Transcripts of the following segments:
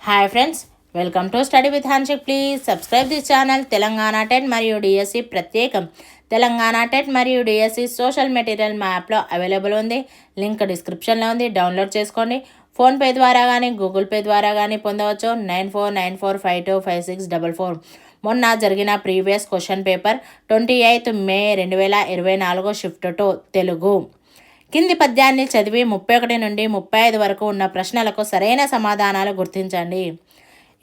Hi friends, welcome to study with Hanshik. Please subscribe this channel. Telangana TET మరియు DSC ప్రత్యేకం. Telangana TET మరియు DSC social material మా యాప్లో available ఉంది. లింక్ డిస్క్రిప్షన్లో ఉంది, డౌన్లోడ్ చేసుకోండి. ఫోన్పే ద్వారా కానీ గూగుల్ పే ద్వారా కానీ పొందవచ్చు. 9494525644. మొన్న జరిగిన previous question paper 28 May 2024 shift to Telugu. కింది పద్యాన్ని చదివి 31 నుండి 35 వరకు ఉన్న ప్రశ్నలకు సరైన సమాధానాలు గుర్తించండి.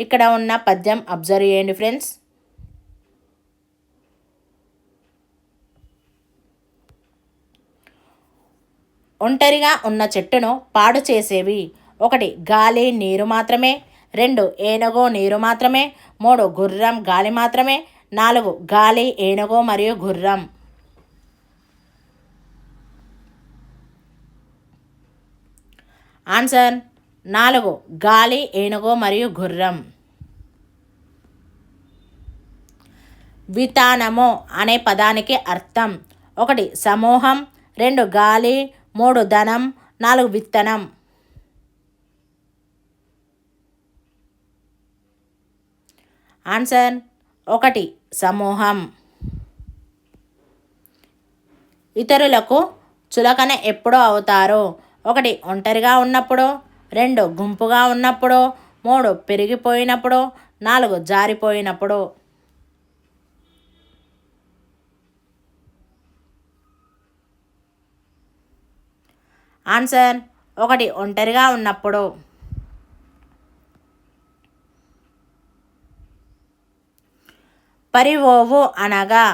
ఇక్కడ ఉన్న పద్యం అబ్జర్వ్ చేయండి ఫ్రెండ్స్. ఒంటరిగా ఉన్న చెట్టును పాడు చేసేవి: 1 గాలి నీరు మాత్రమే, 2 ఏనుగు నీరు మాత్రమే, 3 గుర్రం గాలి మాత్రమే, 4 గాలి ఏనుగు మరియు గుర్రం. ఆన్సర్ 4 గాలి ఏనుగు మరియు గుర్రం. వితానము అనే పదానికి అర్థం: 1 సమూహం, 2 గాలి, 3 ధనం, 4 విత్తనం. ఆన్సర్ 1 సమూహం. ఇతరులకు చులకన ఎప్పుడు అవుతారు: 1 ఒంటరిగా ఉన్నప్పుడు, 2 గుంపుగా ఉన్నప్పుడు, 3 పెరిగిపోయినప్పుడు, 4 జారిపోయినప్పుడు. ఆన్సర్ 1 ఒంటరిగా ఉన్నప్పుడు. పరివోవు అనగా: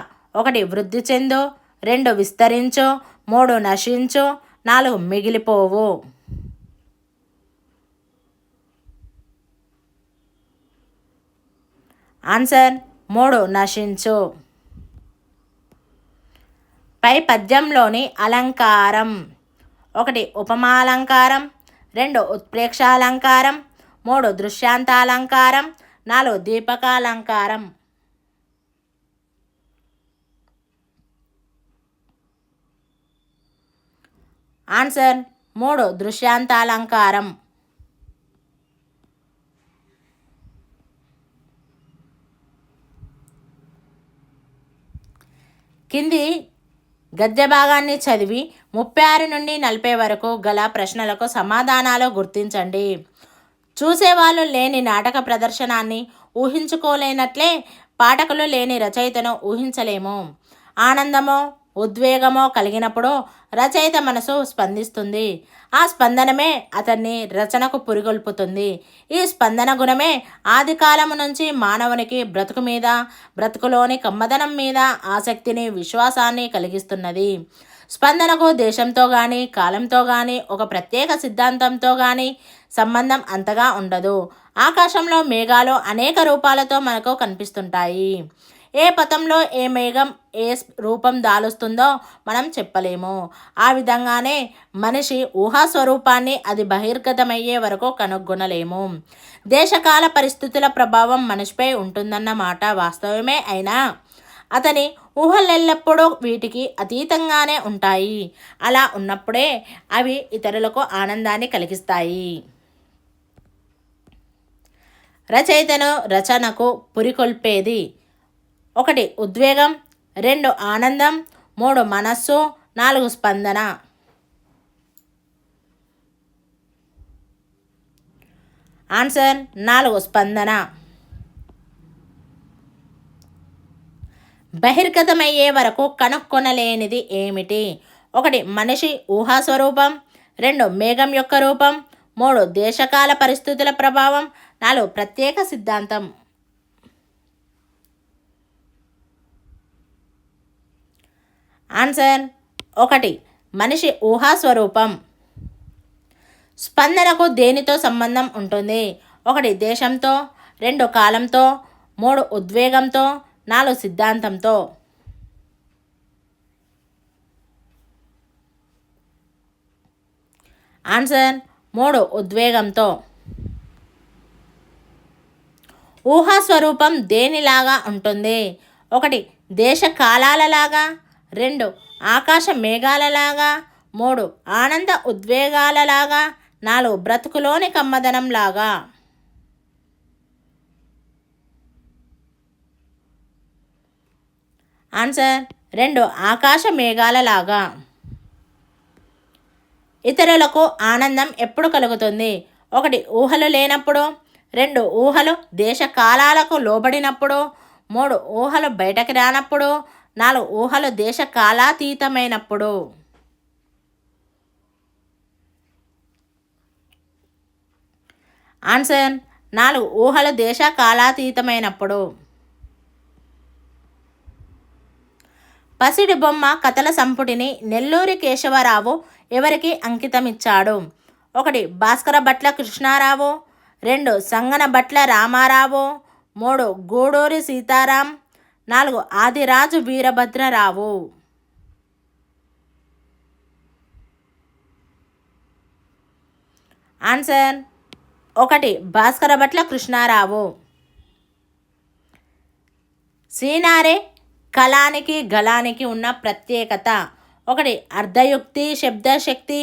1 వృద్ధి చెందు, 2 విస్తరించు, 3 నశించు, 4 మిగిలిపోవు. ఆన్సర్ 3 నశించు. పై పద్యంలోని అలంకారం: 1 ఉపమాలంకారం, 2 ఉత్ప్రేక్షాలంకారం, 3 దృశ్యాంతాలంకారం, 4 దీపకాలంకారం. ఆన్సర్ 3 దృశ్యాంతాలంకారం. కింది గద్య భాగాన్ని చదివి 36 నుండి 40 వరకు గల ప్రశ్నలకు సమాధానాలు గుర్తించండి. చూసేవాళ్ళు లేని నాటక ప్రదర్శనాన్ని ఊహించుకోలేనట్లే పాఠకులు లేని రచయితను ఊహించలేము. ఆనందమో ఉద్వేగమో కలిగినప్పుడు రచయిత మనసు స్పందిస్తుంది. ఆ స్పందనమే అతన్ని రచనకు పురిగొల్పుతుంది. ఈ స్పందన గుణమే ఆది కాలము నుంచి మానవునికి బ్రతుకు మీద, బ్రతుకులోని కమ్మదనం మీద ఆసక్తిని, విశ్వాసాన్ని కలిగిస్తున్నది. స్పందనకు దేశంతో కానీ, కాలంతో కానీ, ఒక ప్రత్యేక సిద్ధాంతంతో కానీ సంబంధం అంతగా ఉండదు. ఆకాశంలో మేఘాలు అనేక రూపాలతో మనకు కనిపిస్తుంటాయి. ఏ పథంలో ఏ మేఘం ఏ రూపం దాలుస్తుందో మనం చెప్పలేము. ఆ విధంగానే మనిషి ఊహాస్వరూపాన్ని అది బహిర్గతమయ్యే వరకు కనుగొనలేము. దేశకాల పరిస్థితుల ప్రభావం మనిషిపై ఉంటుందన్న మాట వాస్తవమే అయినా అతని ఊహలెల్లప్పుడూ వీటికి అతీతంగానే ఉంటాయి. అలా ఉన్నప్పుడే అవి ఇతరులకు ఆనందాన్ని కలిగిస్తాయి. రచయితను రచనకు పురికొల్పేది: 1 ఉద్వేగం, 2 ఆనందం, 3 మనస్సు, 4 స్పందన. ఆన్సర్ 4 స్పందన. బహిర్గతమయ్యే వరకు కనుక్కొనలేనిది ఏమిటి? 1 మనిషి ఊహాస్వరూపం, 2 మేఘం యొక్క రూపం, 3 దేశకాల పరిస్థితుల ప్రభావం, 4 ప్రత్యేక సిద్ధాంతం. ఆన్సర్ 1 మనిషి ఊహాస్వరూపం. స్పందనకు దేనితో సంబంధం ఉంటుంది? 1 దేశంతో, 2 కాలంతో, 3 ఉద్వేగంతో, 4 సిద్ధాంతంతో. ఆన్సర్ 3 ఉద్వేగంతో. ఊహాస్వరూపం దేనిలాగా ఉంటుంది? 1 దేశ కాలాలలాగా, 2 ఆకాశ మేఘాలలాగా, 3 ఆనంద ఉద్వేగాలలాగా, 4 బ్రతుకులోని కమ్మదనంలాగా. ఆన్సర్ 2 ఆకాశ మేఘాలలాగా. ఇతరులకు ఆనందం ఎప్పుడు కలుగుతుంది? 1 ఊహలు లేనప్పుడు, 2 ఊహలు దేశ కాలాలకు లోబడినప్పుడు, 3 ఊహలు బయటకు రానప్పుడు, 4 ఊహలు దేశ కాలాతీతమైనప్పుడు. ఆన్సర్ 4 ఊహలు దేశ కాలాతీతమైనప్పుడు. పసిడి బొమ్మ కథల సంపుటిని నెల్లూరి కేశవరావు ఎవరికి అంకితమిచ్చాడు? 1 భాస్కర భట్ల కృష్ణారావు, 2 సంగన భట్ల రామారావు, 3 గూడూరి సీతారాం, 4 ఆదిరాజు వీరభద్రరావు. ఆన్సర్ 1 భాస్కర భట్ల కృష్ణారావు. సీనారే కళానికి గళానికి ఉన్న ప్రత్యేకత? 1 అర్ధయుక్తి శబ్దశక్తి,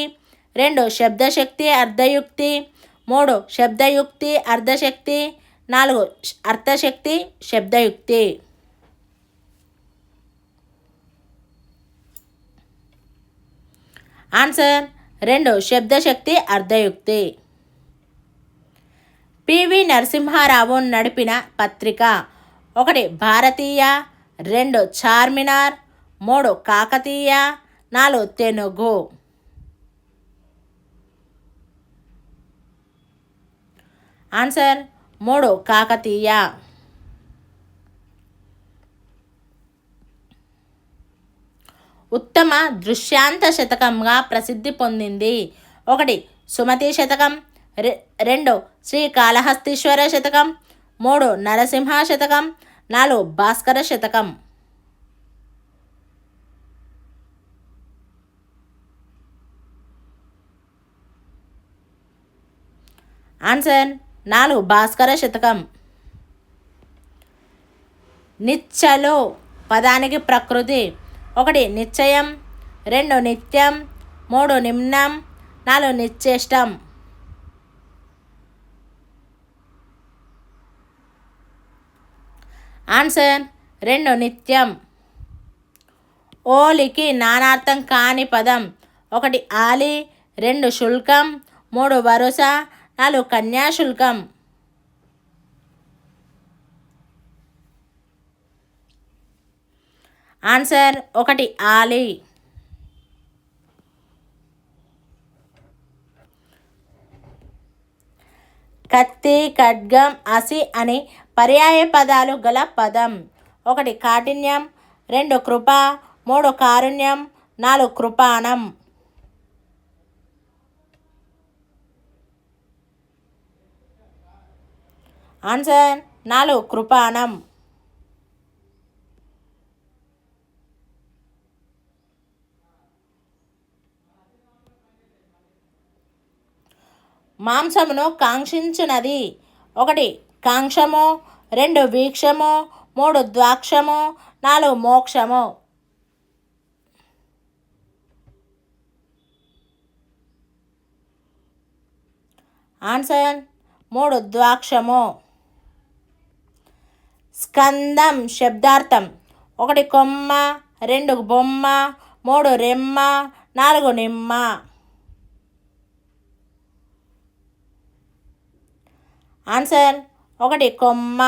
2 శబ్దశక్తి అర్ధయుక్తి, 3 శబ్దయుక్తి అర్ధశక్తి, 4 అర్థశక్తి శబ్దయుక్తి. ఆన్సర్ 2 శబ్దశక్తి అర్ధయుక్తి. పివి నరసింహారావు నడిపిన పత్రిక? 1 భారతీయ, 2 చార్మినార్, 3 కాకతీయ, 4 తెనుగు. ఆన్సర్ 3 కాకతీయ. ఉత్తమ దృశ్యాంత శతకంగా ప్రసిద్ధి పొందింది? 1 సుమతి శతకం, 2 శ్రీకాళహస్తీశ్వర శతకం, 3 నరసింహ శతకం, 4 భాస్కర శతకం. ఆన్సర్ 4 భాస్కర శతకం. నిచ్చలు పదానికి ప్రకృతి? 1 నిశ్చయం, 2 నిత్యం, 3 నిమ్నం, 4 నిశ్చేష్టం. ఆన్సర్ 2 నిత్యం. ఓలికి నానార్థం కాని పదం? 1 ఆలి, 2 శుల్కం, 3 వరుస, 4 కన్యాశుల్కం. ఆన్సర్ 1 ఆలి. కత్తి ఖడ్గం అసి అని పర్యాయ పదాలు గల పదం? 1 కాఠిన్యం, 2 కృప, 3 కారుణ్యం, 4 కృపాణం. ఆన్సర్ 4 కృపాణం. మాంసమును కాంక్షించునది? 1 కాంక్షము, 2 వీక్షము, 3 ద్వాక్షము, 4 మోక్షము. ఆన్సర్ 3 ద్వాక్షము. స్కందం శబ్దార్థం? 1 కొమ్మ, 2 బొమ్మ, 3 రెమ్మ, 4 నిమ్మ. ఆన్సర్ 1 కొమ్మ.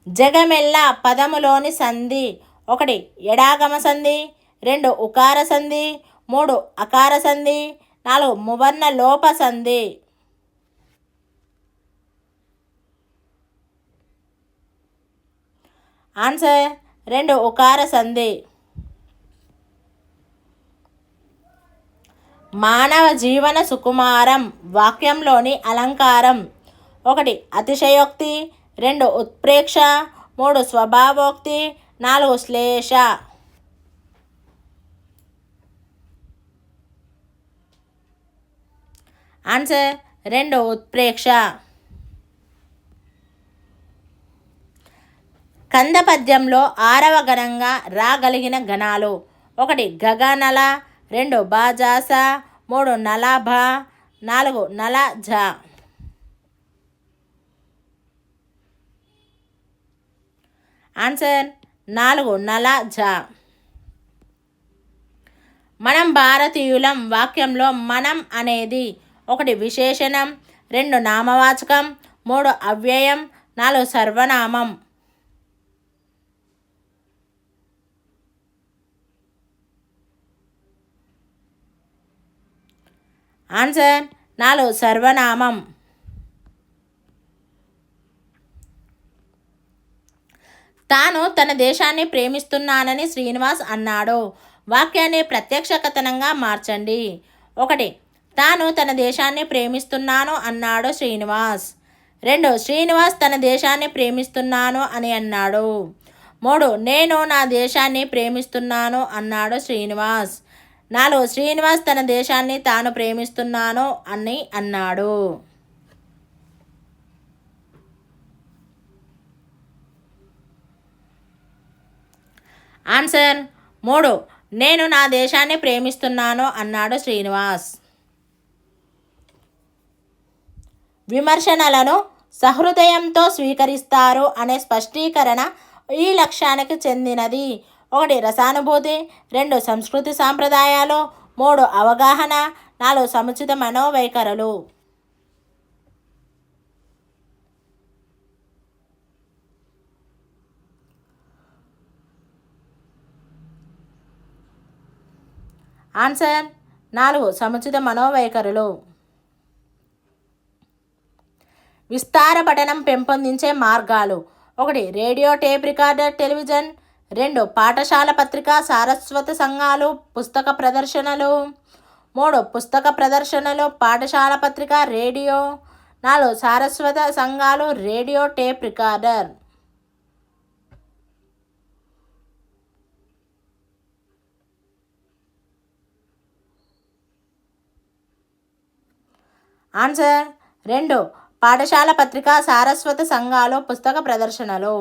జగమెల్ల పదములోని సంధి? 1 ఎడాగమ సంధి, 2 ఉకార సంధి, 3 అకార సంధి, 4 మువర్ణ లోప సంధి. ఆన్సర్ 2 ఉకార సంధి. మానవ జీవన సుకుమారం వాక్యంలోని అలంకారం? 1 అతిశయోక్తి, 2 ఉత్ప్రేక్ష, 3 స్వభావోక్తి, 4 శ్లేష. ఆన్సర్ 2 ఉత్ప్రేక్ష. కంద పద్యంలో 6వ గణంగా రాగలిగిన గణాలు? 1 గగనల, 2 బాజాస, 3 నలాభ, 4 నలజ. ఆన్సర్ 4 నల జ. మనం భారతీయులం వాక్యంలో మనం అనేది 1 విశేషణం, 2 నామవాచకం, 3 అవ్యయం, 4 సర్వనామం. ఆన్సర్ 4 సర్వనామం. తాను తన దేశాన్ని ప్రేమిస్తున్నానని శ్రీనివాస్ అన్నాడు. వాక్యాన్ని ప్రత్యక్ష కథనంగా మార్చండి. 1 తాను తన దేశాన్ని ప్రేమిస్తున్నాను అన్నాడు శ్రీనివాస్. 2 శ్రీనివాస్ తన దేశాన్ని ప్రేమిస్తున్నాను అని అన్నాడు. 3 నేను నా దేశాన్ని ప్రేమిస్తున్నాను అన్నాడు శ్రీనివాస్. 4 శ్రీనివాస్ తన దేశాన్ని తాను ప్రేమిస్తున్నాను అని అన్నాడు. ఆన్సర్ 3 నేను నా దేశాన్ని ప్రేమిస్తున్నాను అన్నాడు శ్రీనివాస్. విమర్శనలను సహృదయంతో స్వీకరిస్తారు అనే స్పష్టీకరణ ఈ లక్ష్యానికి చెందినది. 1 రసానుభూతి, 2 సంస్కృతి సాంప్రదాయాలు, 3 అవగాహన, 4 సముచిత మనోవైఖరులు. ఆన్సర్ 4 సముచిత మనోవైఖరులు. విస్తార పఠనం పెంపొందించే మార్గాలు. 1 రేడియో, టేప్ రికార్డర్, టెలివిజన్. 2 పాఠశాల పత్రిక, సారస్వత సంఘాలు, పుస్తక ప్రదర్శనలు. 3 పుస్తక ప్రదర్శనలు, పాఠశాల పత్రిక, రేడియో. 4 సారస్వత సంఘాలు, రేడియో, టేప్ రికార్డర్. ఆన్సర్ 2 పాఠశాల పత్రిక, సారస్వత సంఘాలు, పుస్తక ప్రదర్శనలు.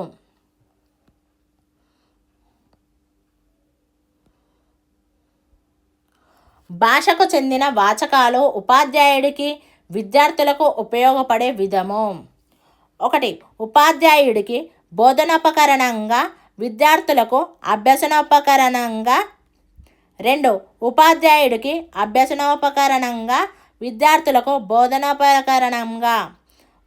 భాషకు చెందిన వాచకాలు ఉపాధ్యాయుడికి విద్యార్థులకు ఉపయోగపడే విధము. 1 ఉపాధ్యాయుడికి బోధనోపకరణంగా, విద్యార్థులకు అభ్యసనోపకరణంగా. 2 ఉపాధ్యాయుడికి అభ్యసనోపకరణంగా, విద్యార్థులకు బోధనోపకరణంగా.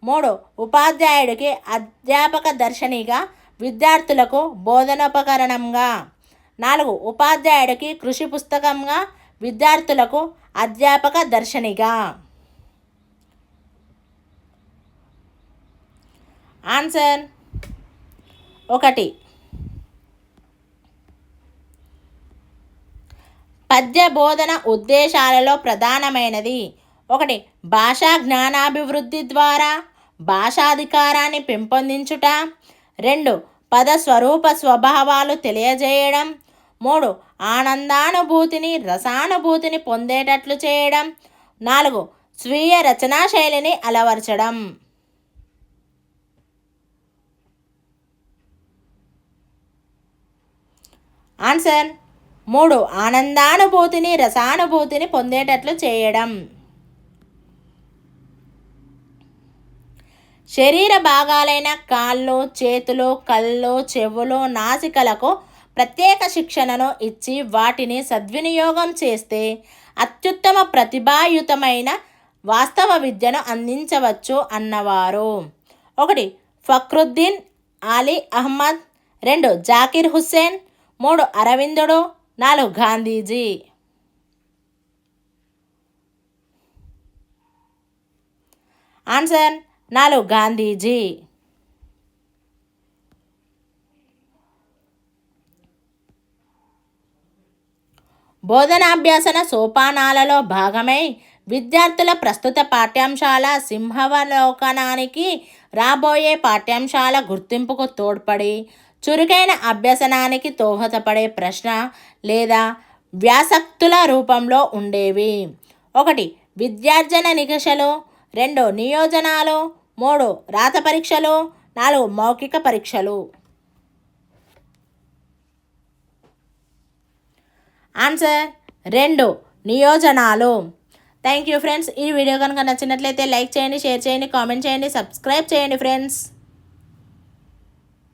3 ఉపాధ్యాయుడికి అధ్యాపక దర్శనిగా, విద్యార్థులకు బోధనోపకరణంగా. 4 ఉపాధ్యాయుడికి కృషి పుస్తకంగా, విద్యార్థులకు అధ్యాపక దర్శనిగా. ఆన్సర్ 1 పద్య బోధన ఉద్దేశాలలో ప్రధానమైనది. 1 భాషా జ్ఞానాభివృద్ధి ద్వారా భాషాధికారాన్ని పెంపొందించుట. 2 పద స్వరూప స్వభావాలు తెలియజేయడం. 3 ఆనందానుభూతిని, రసానుభూతిని పొందేటట్లు చేయడం. 4 స్వీయ రచనా శైలిని అలవర్చడం. ఆన్సర్ 3 ఆనందానుభూతిని, రసానుభూతిని పొందేటట్లు చేయడం. శరీర భాగాలైన కాళ్ళు, చేతులు, కళ్ళు, చెవులు, నాసికలకు ప్రత్యేక శిక్షణను ఇచ్చి వాటిని సద్వినియోగం చేస్తే అత్యుత్తమ ప్రతిభాయుతమైన వాస్తవ విద్యను అందించవచ్చు అన్నవారు. 1 ఫక్రుద్దీన్ అలీ అహ్మద్. 2 జాకిర్ హుస్సేన్. 3 అరవిందుడు. 4 గాంధీజీ. ఆన్సర్ 4 గాంధీజీ. బోధనాభ్యాసన సోపానాలలో భాగమై విద్యార్థుల ప్రస్తుత పాఠ్యాంశాల సింహావలోకనానికి, రాబోయే పాఠ్యాంశాల గుర్తింపుకు తోడ్పడి చురుకైన అభ్యసనానికి దోహదపడే ప్రశ్న లేదా వ్యాసక్తుల రూపంలో ఉండేవి. 1 విద్యార్జన నికషలు. 2 నియోజనాలు. 3 రాత పరీక్షలు. 4 మౌఖిక పరీక్షలు. ఆన్సర్ 2 నియోజనాలు. Thank you friends. ఈ వీడియో కనుక నచ్చినట్లయితే లైక్ చేయండి, షేర్ చేయండి, కామెంట్ చేయండి, సబ్స్క్రైబ్ చేయండి ఫ్రెండ్స్.